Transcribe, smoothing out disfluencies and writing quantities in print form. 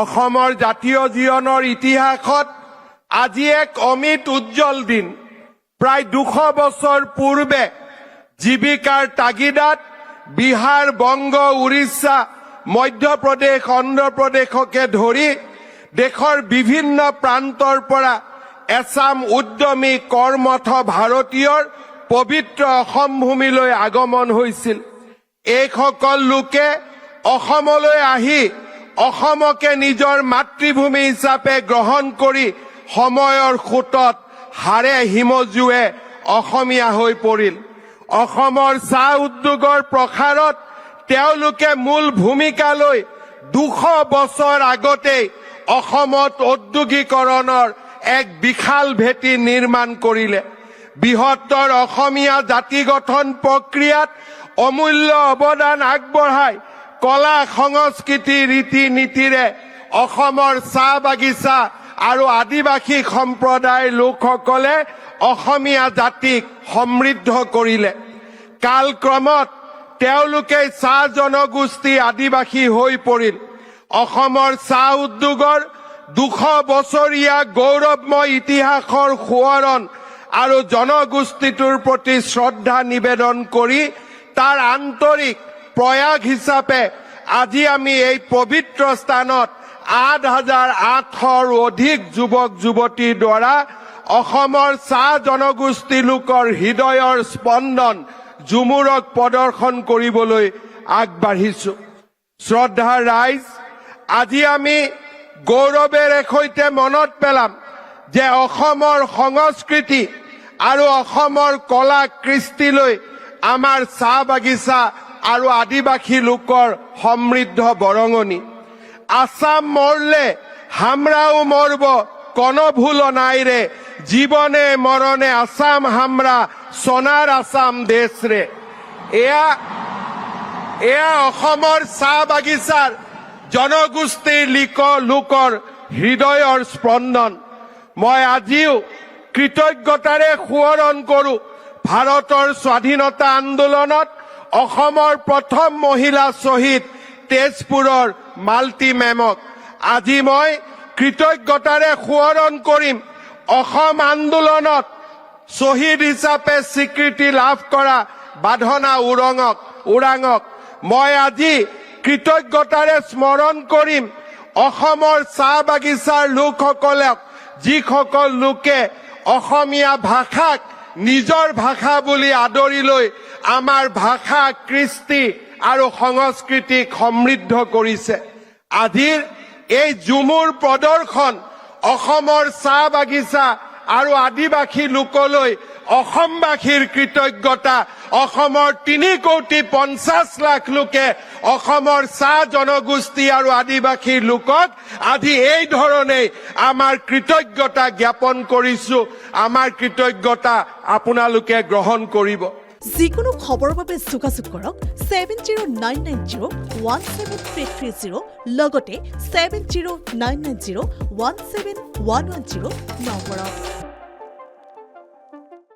অসমৰ জাতীয় জীৱনৰ ইতিহাসত আজি এক অমিত উজ্জ্বল দিন। প্ৰায় 200 বছৰ পূৰ্বে জীৱিকাৰ তাগিদাত বিহাৰ, বংগ, উৰিষ্যা, মধ্যপ্ৰদেশ, অন্ধ্ৰপ্ৰদেশকে ধৰি দেশৰ বিভিন্ন প্ৰান্তৰ পৰা এছাম উদ্যমী কৰ্মঠ ভাৰতীয়ৰ পবিত্ৰ অসম ভূমিলৈ আগমন হৈছিল। এইসকল লোকে অসমলৈ আহি অসমকে নিজৰ মাতৃভূমি হিচাপে গ্ৰহণ কৰি সময়ৰ সোঁতত হাড়ে হিমজুৱে অসমীয়া হৈ পৰিল। অসমৰ চাহ উদ্যোগৰ প্ৰসাৰত তেওঁলোকে মূল ভূমিকা লৈ 200 বছৰ আগতেই অসমত ঔদ্যোগিকৰণৰ এক বিশাল ভেটি নিৰ্মাণ কৰিলে। বৃহত্তৰ অসমীয়া জাতি গঠন প্ৰক্ৰিয়াত অমূল্য অৱদান আগবঢ়াই কলা সংস্কৃতি ৰীতি নীতিৰে অসমৰ চাহ বাগিচা আৰু আদিবাসী সম্প্ৰদায়ৰ লোকসকলে অসমীয়া জাতিক সমৃদ্ধ কৰিলে। কালক্ৰমত তেওঁলোকে চাহ জনগোষ্ঠী আদিবাসী হৈ পৰিল। অসমৰ চাহ উদ্যোগৰ 200 বছৰীয়া গৌৰৱময় ইতিহাসৰ সোঁৱৰণ আৰু জনগোষ্ঠীটোৰ প্ৰতি শ্ৰদ্ধা নিবেদন কৰি তাৰ আন্তৰিক প্ৰয়াস হিচাপে আজি আমি এই পবিত্ৰ স্থানত 8,800ৰো অধিক যুৱক যুৱতীৰ দ্বাৰা অসমৰ চাহ জনগোষ্ঠী লোকৰ হৃদয়ৰ স্পন্দন ঝুমুৰক প্ৰদৰ্শন কৰিবলৈ আগবাঢ়িছো। শ্ৰদ্ধাৰ ৰাইজ, আজি আমি গৌৰৱেৰে সৈতে মনত পেলাম যে অসমৰ সংস্কৃতি আৰু অসমৰ কলা কৃষ্টিলৈ আমাৰ চাহ বাগিচা আৰু আদিবাসী লোকৰ সমৃদ্ধ বৰঙণি। আসাম মৰলে হামৰাও মৰব কোনো ভুল নাই ৰে, জীৱনে মৰণে আসাম হামৰা সোণাৰ আসাম দেশ ৰে। এয়া অসমৰ চাহ বাগিচাৰ জনগোষ্ঠীৰ লোকৰ হৃদয়ৰ স্পন্দন। মই আজিও কৃতজ্ঞতাৰে সোঁৱৰণ কৰোঁ ভাৰতৰ স্বাধীনতা আন্দোলনত অসমৰ প্ৰথম মহিলা শ্বহীদ তেজপুৰৰ মালতী মেমক। আজি মই কৃতজ্ঞতাৰে সোঁৱৰণ কৰিম অসম আন্দোলনত শ্বহীদ হিচাপে স্বীকৃতি লাভ কৰা বাধনা ওৰাঙক। মই আজি কৃতজ্ঞতাৰে স্মৰণ কৰিম অসমৰ চাহ বাগিচাৰ লোকসকলক, যিসকল লোকে অসমীয়া ভাষাক নিজৰ ভাষা বুলি আদৰি লৈ আমাৰ ভাষা, কৃষ্টি আৰু সংস্কৃতিক সমৃদ্ধ কৰিছে। আজিৰ এই ঝুমুৰ প্ৰদৰ্শন অসমৰ চাহ বাগিচা আৰু আদিবাসী লোকলৈ অসমবাসীৰ কৃতজ্ঞতা। অসমৰ 3,50,00,000 লোকে অসমৰ চাহ জনগোষ্ঠী আৰু আদিবাসী লোকক আজি এই ধৰণে আমাৰ কৃতজ্ঞতা জ্ঞাপন কৰিছো। আমাৰ কৃতজ্ঞতা আপোনালোকে গ্ৰহণ কৰিব। যিকোনো খবৰৰ বাবে যোগাযোগ কৰক 7099017330 লগতে 7099017110 নম্বৰত।